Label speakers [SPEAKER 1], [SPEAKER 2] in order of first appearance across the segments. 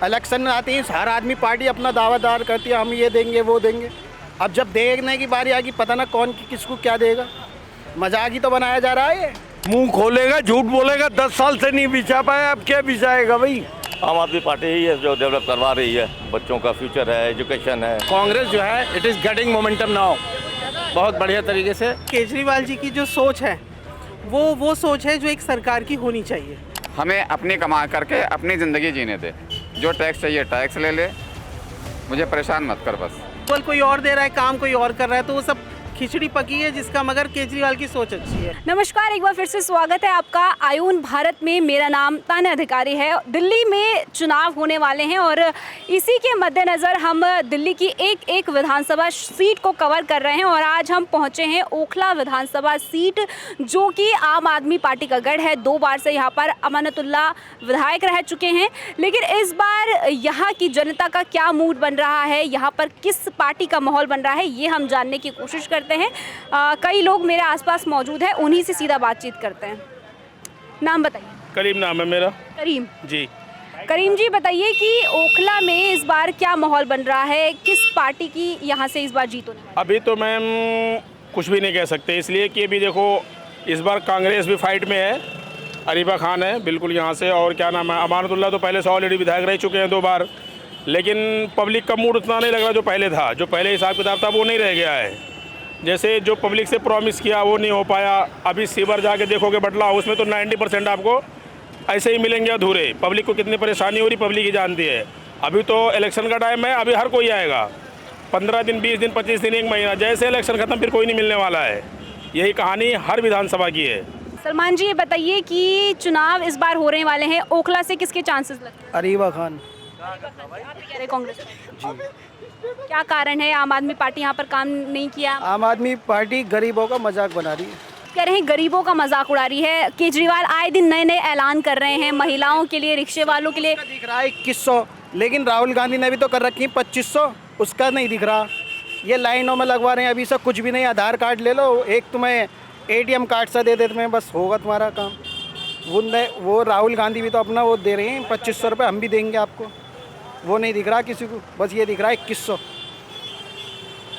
[SPEAKER 1] Election में आते ही हर आदमी पार्टी अपना दावादार करती है, हम ये देंगे वो देंगे। अब जब देखने की बारी आएगी पता ना कौन किसको क्या देगा। मजाक ही तो बनाया जा रहा है ये।
[SPEAKER 2] मुंह खोलेगा झूठ बोलेगा, 10 साल से नहीं बिछा पाया, अब क्या बिछाएगा भाई।
[SPEAKER 3] आम आदमी पार्टी ही है जो डेवलप करवा रही है, बच्चों का फ्यूचर है, एजुकेशन है।
[SPEAKER 4] कांग्रेस जो है it is getting momentum now, बहुत बढ़िया तरीके से।
[SPEAKER 5] केजरीवाल जी की जो सोच है वो सोच है जो एक सरकार की होनी चाहिए।
[SPEAKER 6] हमें अपनी कमा करके अपनी ज़िंदगी जीने दे, जो टैक्स चाहिए टैक्स ले ले, मुझे परेशान मत कर बस।
[SPEAKER 5] केवल कोई और दे रहा है, काम कोई और कर रहा है, तो वो सब खिचड़ी पकी है जिसका, मगर केजरीवाल की सोच अच्छी है।
[SPEAKER 7] नमस्कार, एक बार फिर से स्वागत है आपका आयुन भारत में। मेरा नाम तान्या अधिकारी है। दिल्ली में चुनाव होने वाले हैं और इसी के मद्देनज़र हम दिल्ली की एक एक विधानसभा सीट को कवर कर रहे हैं और आज हम पहुंचे हैं ओखला विधानसभा सीट, जो कि आम आदमी पार्टी का गढ़ है। 2 बार से यहाँ पर अमानतुल्लाह विधायक रह चुके हैं, लेकिन इस बार यहाँ की जनता का क्या मूड बन रहा है, यहाँ पर किस पार्टी का माहौल बन रहा है, ये हम जानने की कोशिश करते हैं। कई लोग मेरे आसपास मौजूद हैं, उन्हीं से सीधा बातचीत करते हैं। नाम बताइए।
[SPEAKER 8] करीम नाम है मेरा।
[SPEAKER 7] करीम
[SPEAKER 8] जी।
[SPEAKER 7] करीम जी, बताइए कि ओखला में इस बार क्या माहौल बन रहा है, किस पार्टी की यहाँ से इस बार जीत होने वाली है?
[SPEAKER 8] अभी तो मैम कुछ भी नहीं कह सकते, इसलिए कि अभी देखो इस बार कांग्रेस भी फाइट में है, अरीबा खान है बिल्कुल यहाँ से, और क्या नाम है अमानतुल्लाह तो पहले से ऑलरेडी विधायक रह चुके हैं 2 बार, लेकिन पब्लिक का मूड उतना नहीं लग रहा जो पहले था। जो पहले हिसाब किताब था वो नहीं रह गया है। जैसे जो पब्लिक से प्रॉमिस किया वो नहीं हो पाया। अभी सीवर जाके देखोगे बटला हाउस में तो 90% आपको ऐसे ही मिलेंगे अधूरे। पब्लिक को कितनी परेशानी हो रही पब्लिक ही जानती है। अभी तो इलेक्शन का टाइम है, अभी हर कोई आएगा, 15 दिन 20 दिन 25 दिन 1 महीना, जैसे इलेक्शन खत्म फिर कोई नहीं मिलने वाला है। यही कहानी हर विधानसभा की है।
[SPEAKER 7] सलमान जी, ये बताइए कि चुनाव इस बार होने वाले हैं, ओखला से किसके चांसेस लगते हैं?
[SPEAKER 1] अरीबा खान।
[SPEAKER 7] आप कह रहे कांग्रेस जी, क्या कारण है? आम आदमी पार्टी यहाँ पर काम नहीं किया?
[SPEAKER 1] आम आदमी पार्टी गरीबों का मजाक बना रही है।
[SPEAKER 7] कह रहे हैं गरीबों का मजाक उड़ा रही है। केजरीवाल आए दिन नए नए ऐलान कर रहे हैं, महिलाओं के लिए, रिक्शे वालों के लिए।
[SPEAKER 1] दिख रहा है 2100, लेकिन राहुल गांधी ने भी तो कर रखी 2500, उसका नहीं दिख रहा। ये लाइनों में लगवा रहे हैं, अभी से कुछ भी नहीं। आधार कार्ड ले लो, एक तुम्हें ATM कार्ड सा दे देते हैं, बस होगा तुम्हारा काम। वो राहुल गांधी भी तो अपना वो दे रहे हैं 2500 रुपये, हम भी देंगे आपको। वो नहीं दिख रहा किसी को, बस ये दिख रहा है 2100।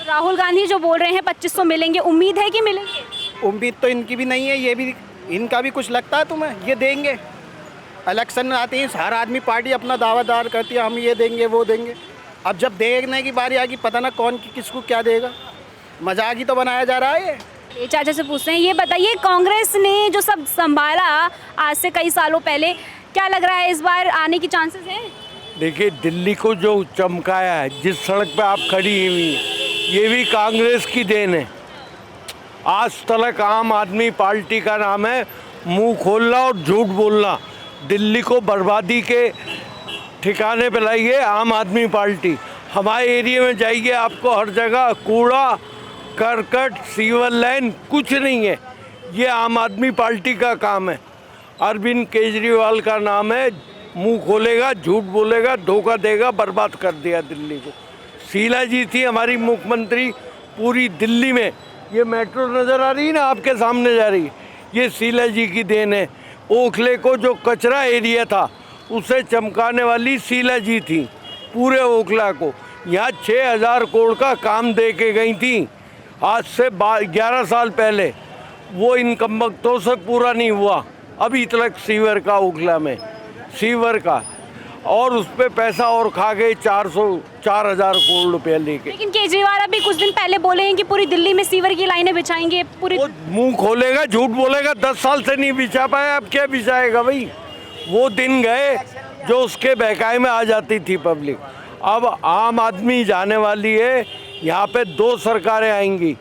[SPEAKER 7] राहुल गांधी जो बोल रहे हैं 2500 मिलेंगे, उम्मीद है कि मिलेंगे?
[SPEAKER 1] उम्मीद तो इनकी भी नहीं है, ये भी इनका भी कुछ लगता है तुम्हें ये देंगे। इलेक्शन में आते ही हर आदमी पार्टी अपना दावादार करती है, हम ये देंगे वो देंगे। अब जब देखने की बारी आएगी पता ना कौन किसको क्या देगा। मजाक ही तो बनाया जा रहा है ये।
[SPEAKER 7] चाचा से पूछते हैं, ये बताइए कांग्रेस ने जो सब संभाला आज से कई सालों पहले, क्या लग रहा है इस बार आने की चांसेस हैं?
[SPEAKER 2] देखिए, दिल्ली को जो चमकाया है, जिस सड़क पे आप खड़ी हुई हैं, ये भी कांग्रेस की देन है। आज तक आम आदमी पार्टी का नाम है मुंह खोलना और झूठ बोलना। दिल्ली को बर्बादी के ठिकाने पे लाई है आम आदमी पार्टी। हमारे एरिया में जाइए, आपको हर जगह कूड़ा करकट सीवर लाइन कुछ नहीं है। ये आम आदमी पार्टी का काम है। अरविंद केजरीवाल का नाम है, मुंह खोलेगा झूठ बोलेगा, धोखा देगा, बर्बाद कर दिया दिल्ली को। शीला जी थी हमारी मुख्यमंत्री, पूरी दिल्ली में ये मेट्रो नज़र आ रही है ना आपके सामने जा रही है, ये शीला जी की देन है। ओखले को जो कचरा एरिया था उसे चमकाने वाली शीला जी थी। पूरे ओखला को यहाँ 6000 करोड़ का काम दे के गई थी आज से 11 साल पहले। वो इनकम वक्तों से पूरा नहीं हुआ अभी तक सीवर का, ओखला में सीवर का, और उस पर पैसा और खा गए 4000 करोड़ रुपया लेके।
[SPEAKER 7] लेकिन केजरीवाल अभी कुछ दिन पहले बोले हैं कि पूरी दिल्ली में सीवर की लाइनें बिछाएंगे। पूरी
[SPEAKER 2] वो मुंह खोलेगा झूठ बोलेगा, 10 साल से नहीं बिछा पाया, अब क्या बिछाएगा भाई। वो दिन गए जो उसके बहकाए में आ जाती थी पब्लिक। अब आम आदमी जाने वाली है, यहाँ पे 2 सरकारें आएंगी।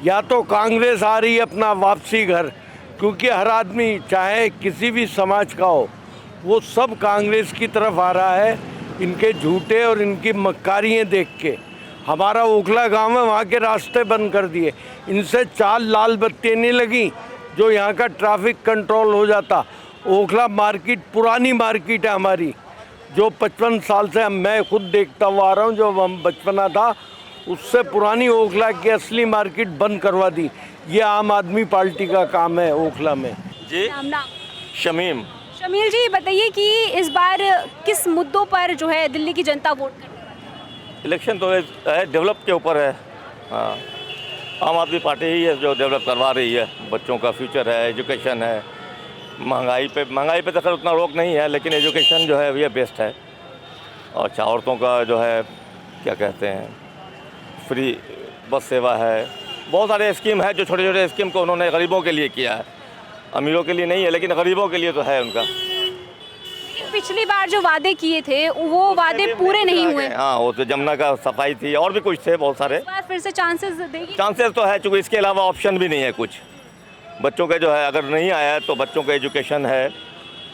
[SPEAKER 2] या तो कांग्रेस आ रही है अपना वापसी घर, क्योंकि हर आदमी चाहे किसी भी समाज का हो, वो सब कांग्रेस की तरफ आ रहा है इनके झूठे और इनकी मक्कारियाँ देख के। हमारा ओखला गांव है, वहाँ के रास्ते बंद कर दिए। इनसे 4 लाल बत्तियाँ नहीं लगी जो यहाँ का ट्रैफिक कंट्रोल हो जाता। ओखला मार्केट पुरानी मार्केट है हमारी, जो 55 साल से मैं खुद देखता हुआ आ रहा हूँ। जो हम बचपना था उससे पुरानी ओखला की असली मार्केट बंद करवा दी। ये आम आदमी पार्टी का काम है ओखला में।
[SPEAKER 3] जी।
[SPEAKER 7] नाम
[SPEAKER 3] शमीम।
[SPEAKER 7] शमील जी बताइए कि इस बार किस मुद्दों पर जो है दिल्ली की जनता वोट करने वाली है?
[SPEAKER 3] इलेक्शन तो है डेवलप के ऊपर है। हाँ, आम आदमी पार्टी ही है जो डेवलप करवा रही है। बच्चों का फ्यूचर है, एजुकेशन है, महंगाई पे तो खैर उतना रोक नहीं है, लेकिन एजुकेशन जो है ये बेस्ट है। और अच्छा, औरतों का जो है क्या कहते हैं, फ्री बस सेवा है, बहुत सारे स्कीम है जो छोटे छोटे स्कीम को उन्होंने गरीबों के लिए किया है। अमीरों के लिए नहीं है, लेकिन गरीबों के लिए तो है उनका।
[SPEAKER 7] पिछली बार जो वादे किए थे वो वादे पूरे नहीं हुए।
[SPEAKER 3] हाँ, वो तो जमुना का सफाई थी और भी कुछ थे बहुत सारे।
[SPEAKER 7] इस बार फिर से चांसेस देगी?
[SPEAKER 3] चांसेस तो है, चूँकि इसके अलावा ऑप्शन भी नहीं है कुछ। बच्चों के जो है अगर नहीं आया तो बच्चों का एजुकेशन है,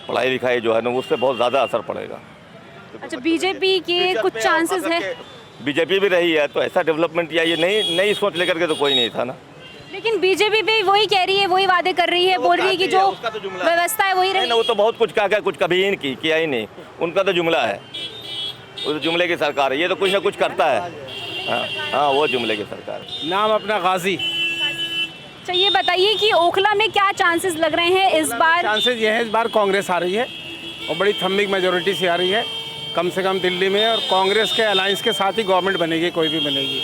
[SPEAKER 3] पढ़ाई लिखाई जो है ना उससे बहुत ज़्यादा असर पड़ेगा।
[SPEAKER 7] अच्छा, बीजेपी के कुछ चांसेस हैं?
[SPEAKER 3] बीजेपी भी रही है तो ऐसा डेवलपमेंट या ये नई सोच लेकर के तो कोई नहीं था ना।
[SPEAKER 7] लेकिन बीजेपी भी वही कह रही है, वही वादे कर रही है, बोल रही है कि जो व्यवस्था है वही
[SPEAKER 3] नहीं,
[SPEAKER 7] रही।
[SPEAKER 3] वो तो बहुत कुछ कहा, कुछ कभी ही नहीं किया ही नहीं। उनका तो जुमला है, वो तो जुमले की सरकार है। ये तो कुछ ना कुछ करता है। हाँ, वो जुमले की सरकार है।
[SPEAKER 4] नाम अपना गाजी।
[SPEAKER 7] अच्छा, ये बताइए कि ओखला में क्या चांसेस लग रहे हैं इस बार?
[SPEAKER 4] चांसेस ये है इस बार कांग्रेस आ रही है और बड़ी थम्बिक मेजोरिटी से आ रही है, कम से कम दिल्ली में। और कांग्रेस के अलायंस के साथ ही गवर्नमेंट बनेगी, कोई भी बनेगी।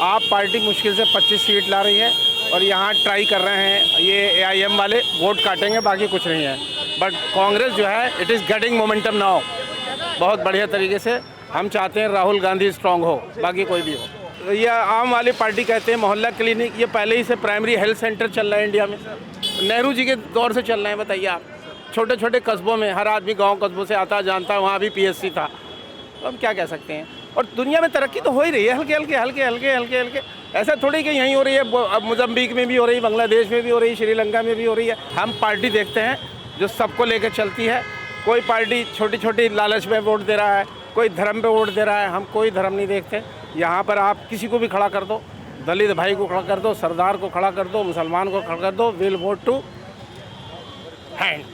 [SPEAKER 4] आप पार्टी मुश्किल से 25 सीट ला रही है और यहाँ ट्राई कर रहे हैं ये AIM वाले वोट काटेंगे, बाकी कुछ नहीं है। बट कांग्रेस जो है it is getting momentum now, बहुत बढ़िया तरीके से। हम चाहते हैं राहुल गांधी स्ट्रांग हो, बाकी कोई भी हो। ये आम वाली पार्टी कहते हैं मोहल्ला क्लिनिक, ये पहले ही से प्राइमरी हेल्थ सेंटर चल रहा है इंडिया में, नेहरू जी के दौर से चल रहे हैं। बताइए आप, छोटे छोटे कस्बों में हर आदमी गाँव कस्बों से आता जानता है, वहाँ भी PSC था। तो हम क्या कह सकते हैं। और दुनिया में तरक्की तो हो ही रही है, हल्के। ऐसा थोड़ी कि यहीं हो रही है, अब मोज़म्बिक में भी हो रही है, बांग्लादेश में भी हो रही है, श्रीलंका में भी हो रही है। हम पार्टी देखते हैं जो सबको लेकर चलती है। कोई पार्टी छोटी छोटी लालच में वोट दे रहा है, कोई धर्म पे वोट दे रहा है। हम कोई धर्म नहीं देखते। यहाँ पर आप किसी को भी खड़ा कर दो, दलित भाई को खड़ा कर दो, सरदार को खड़ा कर दो, मुसलमान को खड़ा कर दो, विल वोट टू हैंड।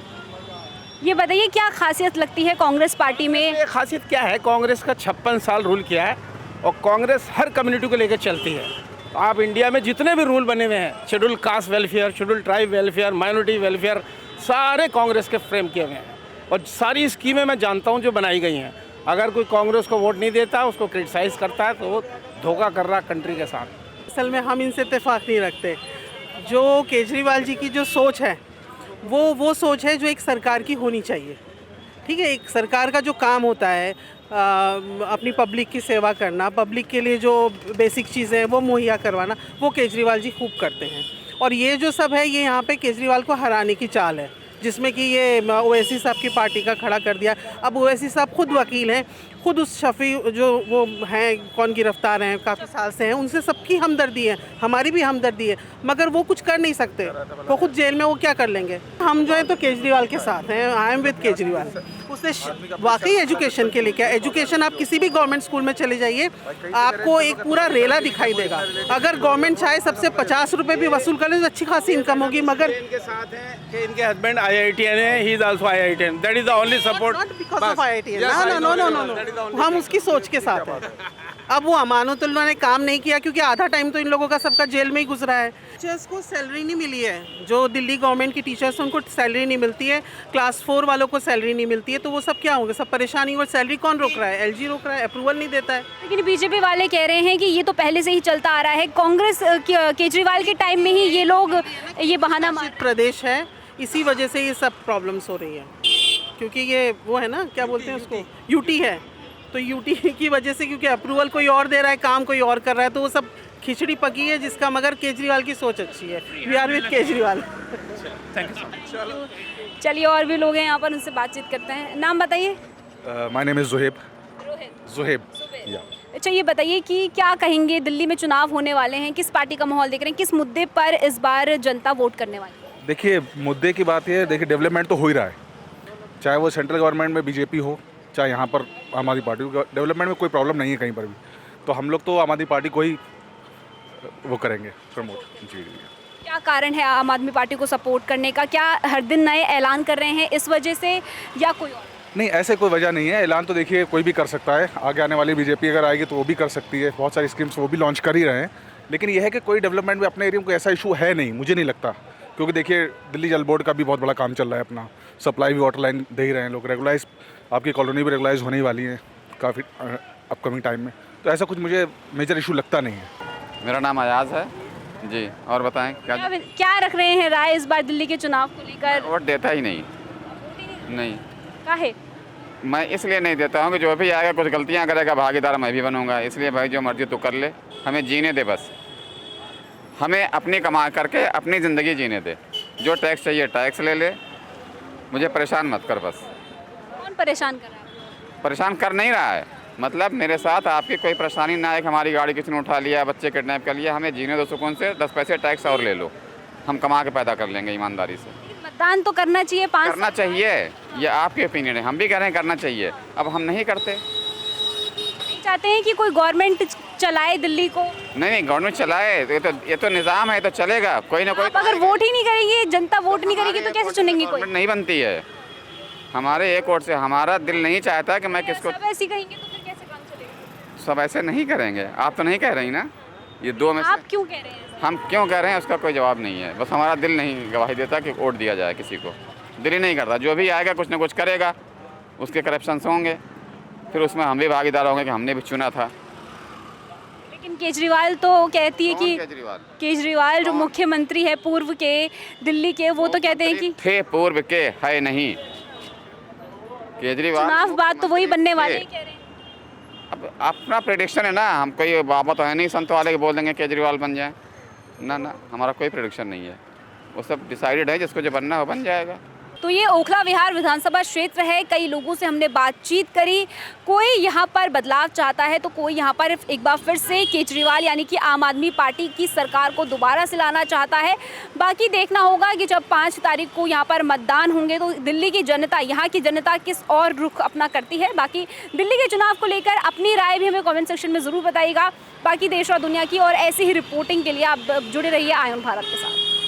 [SPEAKER 7] ये बताइए क्या खासियत लगती है कांग्रेस पार्टी में?
[SPEAKER 4] ये खासियत क्या है, कांग्रेस का 56 साल रूल किया है और कांग्रेस हर कम्युनिटी को लेकर चलती है। आप इंडिया में जितने भी रूल बने हुए हैं, schedule caste welfare, schedule tribe welfare, minority welfare, सारे कांग्रेस के फ्रेम किए हुए हैं। और सारी स्कीमें मैं जानता हूँ जो बनाई गई हैं। अगर कोई कांग्रेस को वोट नहीं देता, उसको क्रिटिसाइज़ करता है, तो वो धोखा कर रहा कंट्री के साथ।
[SPEAKER 5] असल में हम इनसे इत्तेफाक नहीं रखते। जो केजरीवाल जी की जो सोच है वो सोच है जो एक सरकार की होनी चाहिए। ठीक है, एक सरकार का जो काम होता है अपनी पब्लिक की सेवा करना, पब्लिक के लिए जो बेसिक चीज़ें हैं वो मुहैया करवाना, वो केजरीवाल जी खूब करते हैं। और ये जो सब है ये यहाँ पे केजरीवाल को हराने की चाल है, जिसमें कि ये ओवैसी साहब की पार्टी का खड़ा कर दिया। अब ओवैसी साहब खुद वकील हैं, खुद उस शफी जो वो हैं कौन गिरफ्तार हैं काफ़ी साल से हैं, उनसे सबकी हमदर्दी है, हमारी भी हमदर्दी है, मगर वो कुछ कर नहीं सकते। वो खुद जेल में वो क्या कर लेंगे। हम जो है तो केजरीवाल के साथ हैं, आई एम विद केजरीवाल। उसने वाकई एजुकेशन के लिए क्या, एजुकेशन आप किसी भी गवर्नमेंट स्कूल में चले जाइए, आपको एक पूरा रेला दिखाई देगा। अगर गवर्नमेंट चाहे सबसे 50 रुपये भी वसूल कर ले तो अच्छी खासी इनकम होगी। मगर
[SPEAKER 4] इनके साथ हैं कि इनके हस्बैंड IITian है, he is also IITian, that is the only support.
[SPEAKER 5] Not because of IITian, no, हम उसकी सोच के साथ हैं। अब वो अमानतुल्लाह ने काम नहीं किया क्योंकि आधा टाइम तो इन लोगों का सबका जेल में ही गुजरा है। टीचर्स को सैलरी नहीं मिली है, जो दिल्ली गवर्नमेंट की टीचर्स उनको सैलरी नहीं मिलती है, क्लास 4 वालों को सैलरी नहीं मिलती है, तो वो सब क्या होंगे, सब परेशानी। और सैलरी कौन रोक रहा है? LG रोक रहा है, अप्रूवल नहीं देता है।
[SPEAKER 7] लेकिन बीजेपी वाले कह रहे हैं कि ये तो पहले से ही चलता आ रहा है, कांग्रेस केजरीवाल के टाइम में ही ये लोग ये बहाना मार।
[SPEAKER 5] प्रदेश है, इसी वजह से ये सब प्रॉब्लम्स हो रही है, क्योंकि ये वो है ना, क्या बोलते हैं उसको, UT है। तो UT की वजह से, क्योंकि अप्रूवल कोई और दे रहा है, काम कोई और कर रहा है, तो वो सब खिचड़ी पकी है जिसका। मगर केजरीवाल की सोच अच्छी है। We are with Kejriwal.
[SPEAKER 4] Thank you so much.
[SPEAKER 7] चलिए और भी लोग हैं यहाँ पर, उनसे बातचीत करते हैं। नाम बताइए।
[SPEAKER 9] My name is Zuhaib. Zuhaib.
[SPEAKER 7] अच्छा, ये बताइए कि क्या कहेंगे, दिल्ली में चुनाव होने वाले हैं, किस पार्टी का माहौल देख रहे हैं, किस मुद्दे पर इस बार जनता वोट करने वाली है?
[SPEAKER 9] देखिए, मुद्दे की बात ये है, देखिए डेवलपमेंट तो हो ही रहा है, चाहे वो सेंट्रल गवर्नमेंट में बीजेपी हो, चाहे यहाँ पर आम आदमी पार्टी। डेवलपमेंट में कोई प्रॉब्लम नहीं है कहीं पर भी, तो हम लोग तो आम आदमी पार्टी को ही वो करेंगे प्रमोट। जी।
[SPEAKER 7] क्या कारण है आम आदमी पार्टी को सपोर्ट करने का? क्या हर दिन नए ऐलान कर रहे हैं इस वजह से, या कोई और?
[SPEAKER 9] नहीं, ऐसे कोई वजह नहीं है। ऐलान तो देखिए कोई भी कर सकता है, आगे आने वाली बीजेपी अगर आएगी तो वो भी कर सकती है। बहुत सारी स्कीम्स वो भी लॉन्च कर ही रहे हैं, लेकिन यह है कि कोई डेवलपमेंट में अपने एरिया में कोई ऐसा इशू है नहीं, मुझे नहीं लगता। क्योंकि देखिए दिल्ली जल बोर्ड का भी बहुत बड़ा काम चल रहा है अपना, सप्लाई भी वाटर लाइन दे ही रहे हैं लोग, रेगुलाइज आपकी कॉलोनी भी रेगुलाइज होने ही वाली है काफ़ी अपकमिंग टाइम में, तो ऐसा कुछ मुझे मेजर इशू लगता नहीं है।
[SPEAKER 6] मेरा नाम अयाज है जी। और बताएं
[SPEAKER 7] क्या रख रहे हैं राय इस बार दिल्ली के चुनाव को लेकर?
[SPEAKER 6] वोट देता ही नहीं। नहीं
[SPEAKER 7] काहे?
[SPEAKER 6] मैं इसलिए नहीं देता हूँ कि जो भी आएगा कुछ गलतियाँ करेगा, भागीदार मैं भी बनूंगा, इसलिए भाई जो मर्जी तो कर ले, हमें जीने दे बस, हमें अपनी कमा करके अपनी ज़िंदगी जीने दे, जो टैक्स चाहिए टैक्स ले ले, मुझे परेशान मत कर बस।
[SPEAKER 7] कौन परेशान कर रहा है?
[SPEAKER 6] परेशान कर नहीं रहा है, मतलब मेरे साथ आपकी कोई परेशानी ना आए कि हमारी गाड़ी किसी ने उठा लिया, बच्चे किडनैप कर लिया, हमें जीने दो सुकून से, 10 पैसे टैक्स और ले लो, हम कमा के पैदा कर लेंगे ईमानदारी से।
[SPEAKER 7] मतदान तो करना चाहिए, 5
[SPEAKER 6] करना चाहिए, ये आपकी ओपिनियन है, हम भी कह रहे हैं करना चाहिए, अब हम नहीं करते।
[SPEAKER 7] नहीं चाहते हैं कि कोई गवर्नमेंट चलाए दिल्ली को?
[SPEAKER 6] नहीं गवर्नमेंट चलाए, ये तो निज़ाम है, तो चलेगा, कोई ना कोई।
[SPEAKER 7] आप अगर वोट ही नहीं करेंगे, जनता वोट नहीं करेगी तो कैसे चुनेंगे कोई?
[SPEAKER 6] नहीं बनती है हमारे एक वोट से, हमारा दिल नहीं चाहता कि मैं किसको।
[SPEAKER 7] सब ऐसे कहेंगे तो फिर कैसे काम चलेगा?
[SPEAKER 6] सब ऐसे नहीं करेंगे, आप तो नहीं कह रही ना, ये दो में
[SPEAKER 7] आप
[SPEAKER 6] से
[SPEAKER 7] क्यों कह रहे हैं?
[SPEAKER 6] हम क्यों कह रहे हैं उसका कोई जवाब नहीं है, बस हमारा दिल नहीं गवाही देता कि वोट दिया जाए किसी को, दिल ही नहीं करता, जो भी आएगा कुछ ना कुछ करेगा, उसके करप्शन होंगे, फिर उसमें हम भी भागीदार होंगे कि हमने भी चुना था।
[SPEAKER 7] लेकिन केजरीवाल तो कहती है कि केजरीवाल जो मुख्यमंत्री है पूर्व के दिल्ली के, वो तो कहते हैं कि
[SPEAKER 6] थे पूर्व के, है नहीं केजरीवाल।
[SPEAKER 7] चुनाव बाद तो वही बनने वाले ही कह रहे हैं।
[SPEAKER 6] अब अपना प्रेडिक्शन है ना, हम कोई बाबा तो है नहीं संत वाले के बोल देंगे केजरीवाल बन जाए, ना हमारा कोई प्रेडिक्शन नहीं है, वो सब डिसाइडेड है, जिसको जो बनना हो बन जाएगा।
[SPEAKER 7] तो ये ओखला विहार विधानसभा क्षेत्र है, कई लोगों से हमने बातचीत करी, कोई यहाँ पर बदलाव चाहता है तो कोई यहाँ पर एक बार फिर से केजरीवाल यानी कि आम आदमी पार्टी की सरकार को दोबारा से लाना चाहता है। बाकी देखना होगा कि जब 5 तारीख को यहाँ पर मतदान होंगे तो दिल्ली की जनता, यहाँ की जनता किस और रुख अपना करती है। बाकी दिल्ली के चुनाव को लेकर अपनी राय भी हमें कॉमेंट सेक्शन में ज़रूर बताइएगा। बाकी देश और दुनिया की और ऐसी ही रिपोर्टिंग के लिए आप जुड़े रहिए आयुन भारत के साथ।